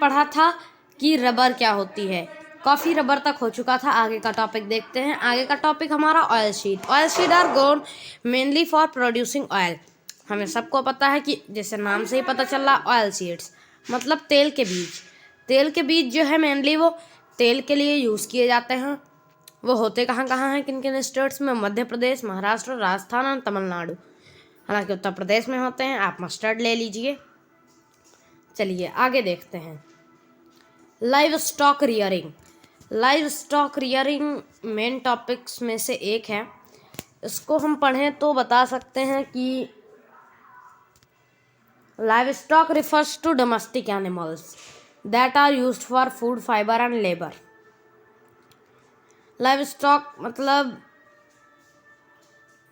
पढ़ा था कि रबर क्या होती है, कॉफ़ी रबर तक हो चुका था। आगे का टॉपिक देखते हैं। आगे का टॉपिक हमारा oil seed. Oil seed are grown mainly for producing oil. हमें सबको पता है कि जैसे नाम से ही पता चल रहा, ऑयल सीड्स मतलब तेल के बीज। तेल के बीज जो है मेनली वो तेल के लिए यूज़ किए जाते हैं। वो होते कहाँ कहाँ हैं, किन किन स्टेट्स में? मध्य प्रदेश, महाराष्ट्र, राजस्थान और तमिलनाडु। हालांकि उत्तर प्रदेश में होते हैं। आप मस्टर्ड ले लीजिए। चलिए आगे देखते हैं। Live stock rearing. Live stock rearing main topics में से एक है। इसको हम पढ़ें तो बता सकते हैं कि livestock refers to domestic animals that are used for food, fibre and labour. Livestock मतलब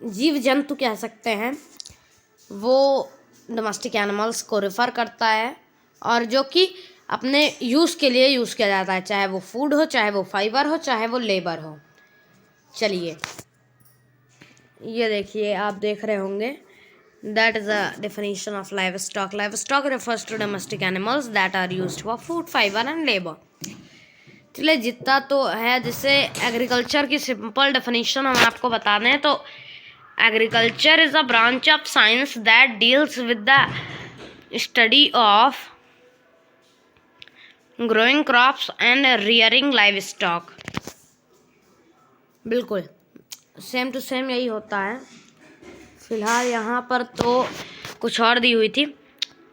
जीव जंतु कह सकते हैं, वो डोमेस्टिक एनिमल्स को रेफ़र करता है और जो कि अपने यूज़ के लिए यूज़ किया जाता है, चाहे वो फूड हो, चाहे वो फाइबर हो, चाहे वो लेबर हो। चलिए ये देखिए, आप देख रहे होंगे, that is a definition of livestock. Livestock refers to domestic animals that are used for food, fibre and labour. चलिए जितना तो है, जिससे एग्रीकल्चर की सिंपल डेफिनेशन हम आपको बता दें तो agriculture is a branch of science that deals with the study of growing crops and rearing live stock. बिल्कुल सेम टू सेम यही होता है। फिलहाल यहाँ पर तो कुछ और दी हुई थी।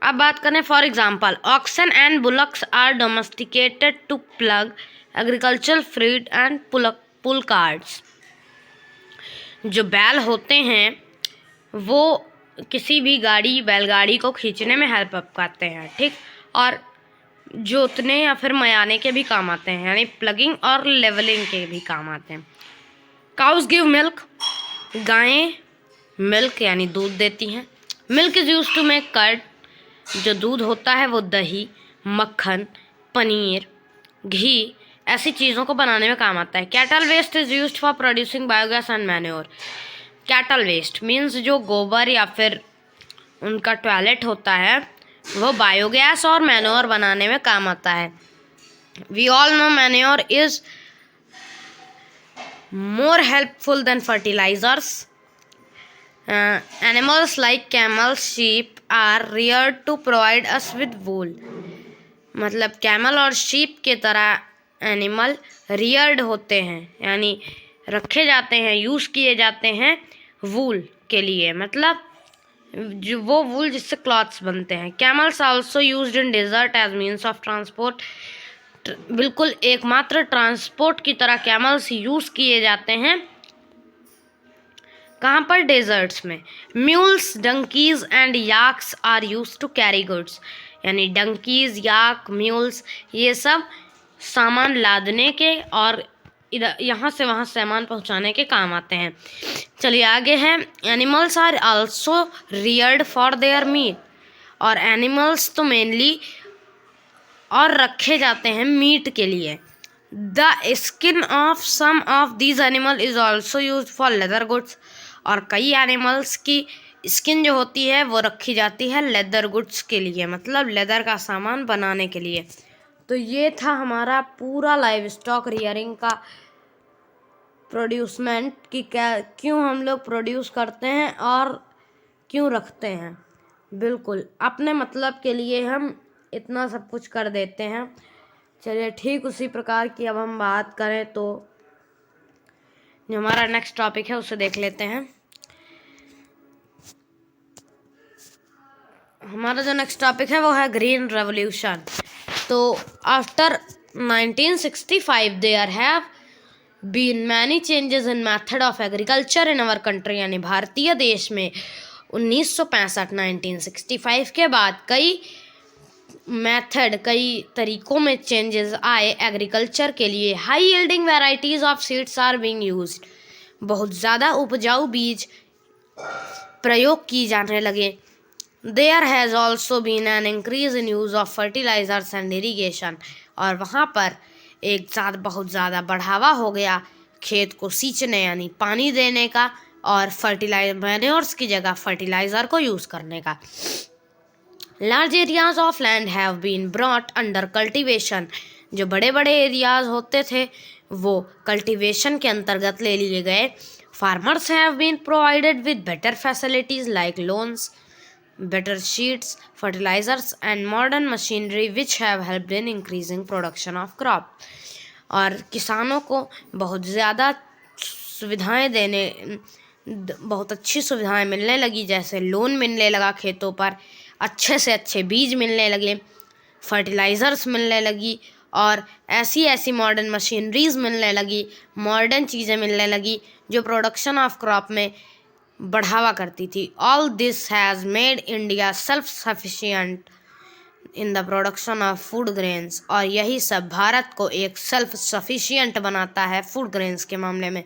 अब बात करें, for example oxen and bullocks are domesticated to plough agricultural fields and pull carts. जो बैल होते हैं वो किसी भी गाड़ी, बैलगाड़ी को खींचने में हेल्प अप करते हैं, ठीक, और जोतने या फिर मयाने के भी काम आते हैं, यानी प्लगिंग और लेवलिंग के भी काम आते हैं। Cows give milk. गायें मिल्क यानी दूध देती हैं। Milk is use to make curd. जो दूध होता है वो दही, मक्खन, पनीर, घी ऐसी चीज़ों को बनाने में काम आता है। Cattle waste is used for producing biogas and manure. Cattle waste means जो गोबर या फिर उनका टॉयलेट होता है वो बायोगैस और मैन्योर बनाने में काम आता है। We all know manure is more helpful than fertilizers. Animals like camels, sheep are reared to provide us with wool. मतलब कैमल और शीप के तरह एनिमल रियर्ड होते हैं, यानी रखे जाते हैं, यूज़ किए जाते हैं वूल के लिए, मतलब जो वो वूल जिससे क्लॉथ्स बनते हैं। Camels also used in desert as means of transport. बिल्कुल एकमात्र ट्रांसपोर्ट की तरह कैमल्स यूज़ किए जाते हैं। कहाँ पर? डेजर्ट्स में। Mules, donkeys and yaks are used to carry goods. यानी डंकीज, याक, म्यूल्स ये सब सामान लादने के और इधर यहाँ से वहाँ सामान पहुँचाने के काम आते हैं। चलिए आगे है, animals are also reared for their meat. और एनिमल्स तो मेनली और रखे जाते हैं मीट के लिए। The skin of some of these animal is also use for leather goods. और कई एनिमल्स की स्किन जो होती है वो रखी जाती है लेदर गुड्स के लिए, मतलब लेदर का सामान बनाने के लिए। तो ये था हमारा पूरा लाइव स्टॉक रियरिंग का प्रोड्यूसमेंट कि क्या, क्यों हम लोग प्रोड्यूस करते हैं और क्यों रखते हैं। बिल्कुल अपने मतलब के लिए हम इतना सब कुछ कर देते हैं। चलिए ठीक उसी प्रकार की अब हम बात करें तो जो हमारा नेक्स्ट टॉपिक है उसे देख लेते हैं। हमारा जो नेक्स्ट टॉपिक है वो है ग्रीन रेवोल्यूशन। तो after 1965 there have been many changes in method of agriculture in our country. यानी भारतीय देश में 1965 के बाद कई मेथड, कई तरीकों में चेंजेस आए एग्रीकल्चर के लिए। High yielding varieties of seeds are being used. बहुत ज़्यादा उपजाऊ बीज प्रयोग की जाने लगे। There has also been an increase in use of fertilizers and irrigation. और वहाँ पर एक साथ बहुत ज़्यादा बढ़ावा हो गया खेत को सींचने यानी पानी देने का, और मैन्योर्स की जगह फर्टिलाइज़र को यूज़ करने का। Large areas of land have been brought under cultivation, जो बड़े बड़े एरियाज होते थे वो कल्टीवेशन के अंतर्गत ले लिए गए। Farmers have been provided with better facilities like loans, better sheets, fertilizers and modern machinery which have helped in increasing production of crop। और किसानों को बहुत ज़्यादा सुविधाएं बहुत अच्छी सुविधाएं मिलने लगी, जैसे लोन मिलने लगा खेतों पर, अच्छे से अच्छे बीज मिलने लगे, फर्टिलाइज़र्स मिलने लगी और ऐसी ऐसी मॉडर्न मशीनरीज मिलने लगी, मॉडर्न चीज़ें मिलने लगी जो प्रोडक्शन ऑफ क्रॉप में बढ़ावा करती थी। All this has made India self sufficient in the production of food grains, और यही सब भारत को एक सेल्फ सफिशिएंट बनाता है फूड ग्रेन्स के मामले में।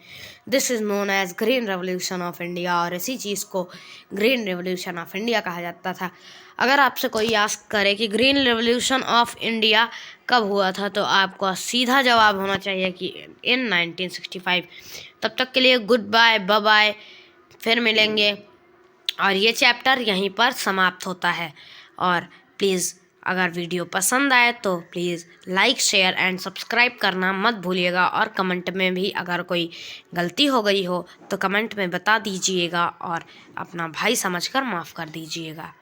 This is known as green revolution of India, और इसी चीज़ को ग्रीन रेवोल्यूशन ऑफ इंडिया कहा जाता था। अगर आपसे कोई आस्क करे कि ग्रीन रेवोल्यूशन ऑफ इंडिया कब हुआ था, तो आपको सीधा जवाब होना चाहिए कि इन 1965। तब तक के लिए गुड बाय, बाय बाय, फिर मिलेंगे। और ये चैप्टर यहीं पर समाप्त होता है। और प्लीज़ अगर वीडियो पसंद आए तो please like, share and subscribe करना मत भूलिएगा, और कमेंट में भी अगर कोई गलती हो गई हो तो कमेंट में बता दीजिएगा और अपना भाई समझकर माफ़ कर दीजिएगा।